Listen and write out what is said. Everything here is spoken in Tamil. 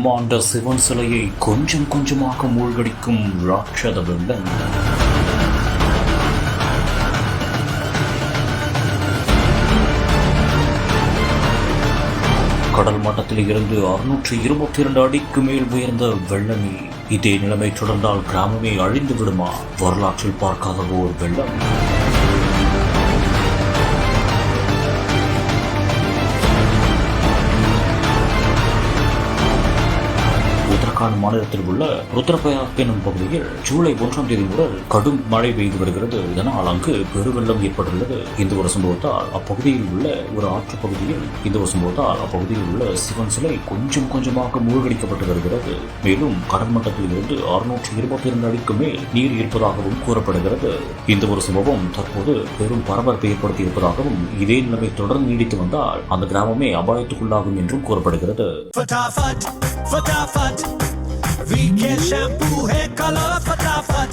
பிரம்மாண்ட சிவன் சிலையை கொஞ்சம் கொஞ்சமாக மூழ்கடிக்கும் ராட்சத வெள்ளம். கடல் மட்டத்தில் இருந்து 622 அடிக்கு மேல் உயர்ந்த வெள்ளமே. இதே நிலைமை தொடர்ந்தால் கிராமமே அழிந்து விடுமா? வரலாற்றில் பார்க்காத ஓர் வெள்ளம். உத்தரகாண்ட் மாநிலத்தில் உள்ள ருத்ரபிரயாக் எனும் பகுதியில் ஜூலை 1ஆம் தேதி முதல் கடும் மழை பெய்து வருகிறது. இதனால் அங்கு பெருவெள்ளம் ஏற்பட்டுள்ளது. இந்த ஒரு சம்பவத்தால் அப்பகுதியில் உள்ள ஒரு ஆற்று பகுதியில் உள்ள சிவன் சிலை கொஞ்சம் கொஞ்சமாக மூழ்கடிக்கப்பட்டு வருகிறது. மேலும் கடல் மட்டத்தில் இருந்து 622 அடிக்கு மேல் நீர் இருப்பதாகவும் கூறப்படுகிறது. இந்த ஒரு சம்பவம் தற்போது பெரும் பரபரப்பை ஏற்படுத்தி இருப்பதாகவும், இதே நிலைமை தொடர்ந்து நீடித்து வந்தால் அந்த கிராமமே அபாயத்துக்குள்ளாகும் என்றும் கூறப்படுகிறது. फटाफट वीके शैम्पू है कलर फटाफट